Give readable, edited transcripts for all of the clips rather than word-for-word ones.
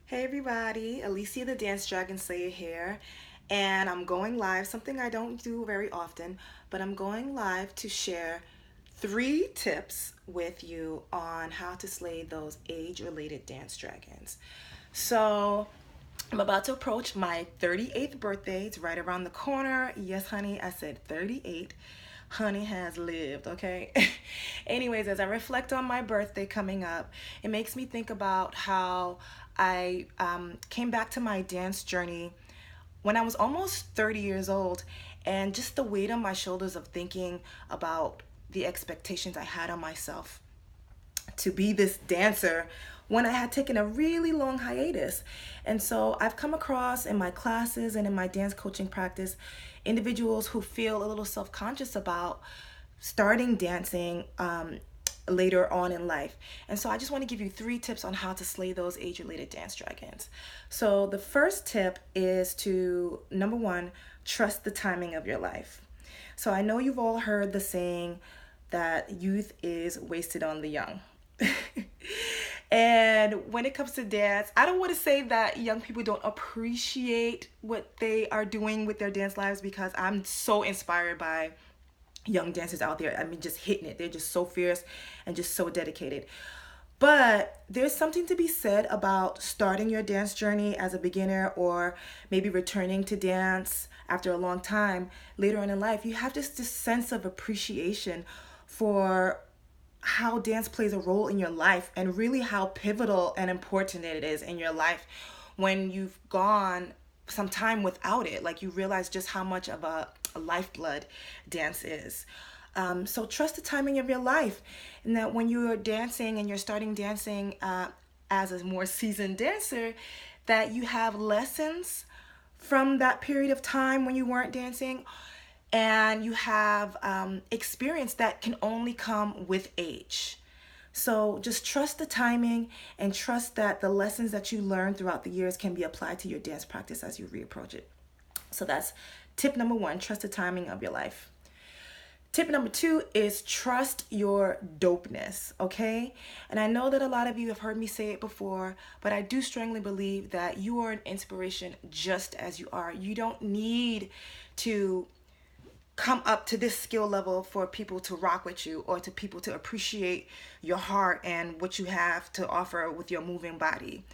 Hey everybody, Alicia the Dance Dragon Slayer here, and I'm going live, something I don't do very often, but I'm going live to share 3 tips with you on how to slay those age-related dance dragons. So, I'm about to approach my 38th birthday. It's right around the corner. Yes, honey, I said 38. Honey has lived, okay? Anyways, as I reflect on my birthday coming up, it makes me think about how I came back to my dance journey when I was almost 30 years old, and just the weight on my shoulders of thinking about the expectations I had on myself to be this dancer when I had taken a really long hiatus. And so I've come across in my classes and in my dance coaching practice individuals who feel a little self-conscious about starting dancing later on in life. And so I just want to give you 3 tips on how to slay those age-related dance dragons. So the first tip is to, number one, trust the timing of your life. So I know you've all heard the saying that youth is wasted on the young. And when it comes to dance, I don't want to say that young people don't appreciate what they are doing with their dance lives, because I'm so inspired by young dancers out there. I mean, just hitting it. They're just so fierce and just so dedicated. But there's something to be said about starting your dance journey as a beginner, or maybe returning to dance after a long time later on in life. You have this sense of appreciation for how dance plays a role in your life, and really how pivotal and important it is in your life when you've gone some time without it. Like, you realize just how much of a lifeblood dance is. So trust the timing of your life, and that when you are dancing and you're starting dancing as a more seasoned dancer, that you have lessons from that period of time when you weren't dancing, and you have experience that can only come with age. So just trust the timing, and trust that the lessons that you learned throughout the years can be applied to your dance practice as you reapproach it. So that's tip number one: trust the timing of your life. Tip number 2 is trust your dopeness, okay? And I know that a lot of you have heard me say it before, but I do strongly believe that you are an inspiration just as you are. You don't need to come up to this skill level for people to rock with you, or to people to appreciate your heart and what you have to offer with your moving body.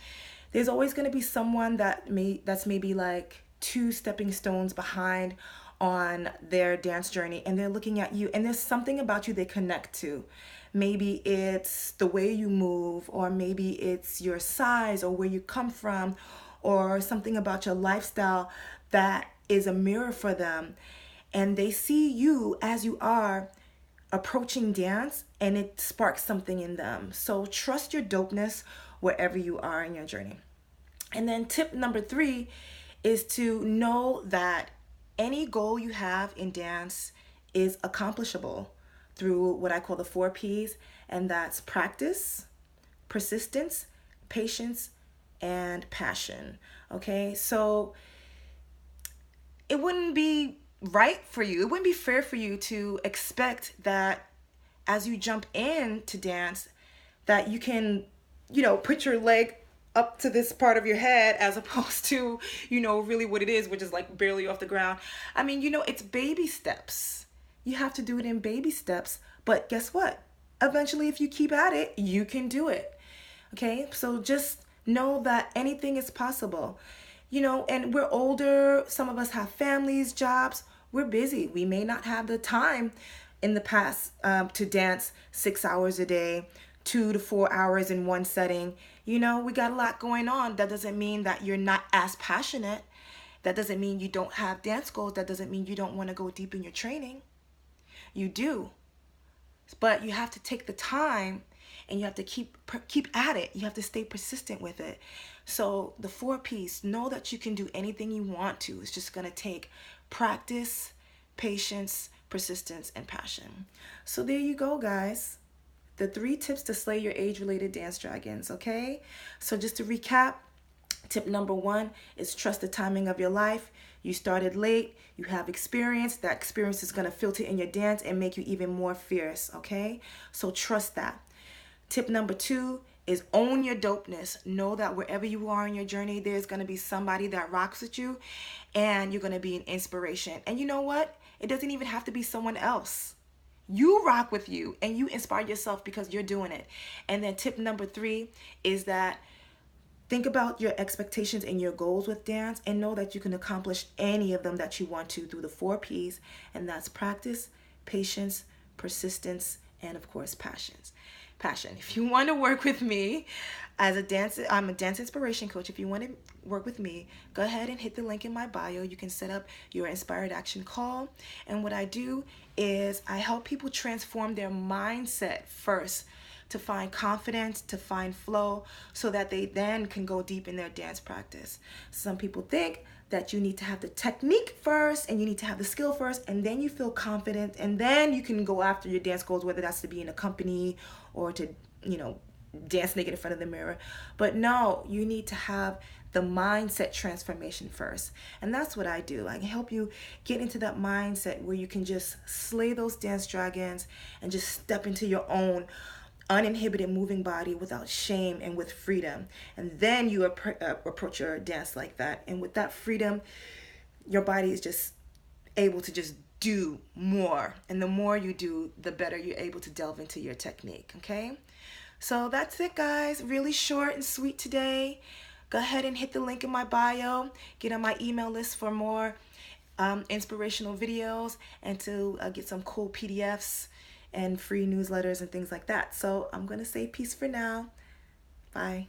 There's always going to be someone that's maybe like 2 stepping stones behind on their dance journey, and they're looking at you, and there's something about you they connect to. Maybe it's the way you move, or maybe it's your size, or where you come from, or something about your lifestyle that is a mirror for them. And they see you as you are approaching dance, and it sparks something in them. So trust your dopeness wherever you are in your journey. And then tip number 3 is to know that any goal you have in dance is accomplishable through what I call the 4 P's, and that's practice, persistence, patience, and passion. Okay, so it wouldn't be right for you, it wouldn't be fair for you to expect that as you jump into dance that you can, put your leg up to this part of your head, as opposed to, really what it is, which is like barely off the ground. I mean, it's baby steps. You have to do it in baby steps. But guess what? Eventually, if you keep at it, you can do it. Okay? So just know that anything is possible. And we're older. Some of us have families, jobs. We're busy. We may not have the time in the past to dance 6 hours a day, 2 to 4 hours in one setting. We got a lot going on. That doesn't mean that you're not as passionate. That doesn't mean you don't have dance goals. That doesn't mean you don't want to go deep in your training. You do. But you have to take the time, and you have to keep at it. You have to stay persistent with it. So the 4 P's, know that you can do anything you want to. It's just going to take practice, patience, persistence, and passion. So there you go, guys. The 3 tips to slay your age-related dance dragons, okay? So just to recap, tip number 1 is trust the timing of your life. You started late, you have experience. That experience is going to filter in your dance and make you even more fierce, okay? So trust that. Tip number 2 is own your dopeness. Know that wherever you are in your journey, there's going to be somebody that rocks with you, and you're going to be an inspiration. And you know what? It doesn't even have to be someone else. You rock with you, and you inspire yourself because you're doing it. And then tip number 3 is that think about your expectations and your goals with dance, and know that you can accomplish any of them that you want to through the 4 P's, and that's practice, patience, persistence, and of course, passion. If you want to work with me as a dancer, I'm a dance inspiration coach. If you want to work with me, go ahead and hit the link in my bio. You can set up your inspired action call. And what I do is I help people transform their mindset first to find confidence, to find flow, so that they then can go deep in their dance practice. Some people think that you need to have the technique first, and you need to have the skill first, and then you feel confident, and then you can go after your dance goals, whether that's to be in a company or to, dance naked in front of the mirror. But no, you need to have the mindset transformation first. And that's what I do. I can help you get into that mindset where you can just slay those dance dragons and just step into your own uninhibited moving body without shame and with freedom. And then you approach your dance like that. And with that freedom, your body is just able to just do more. And the more you do, the better you're able to delve into your technique. Okay? So that's it, guys. Really short and sweet today. Go ahead and hit the link in my bio. Get on my email list for more inspirational videos, and to get some cool PDFs and free newsletters and things like that. So I'm going to say peace for now. Bye.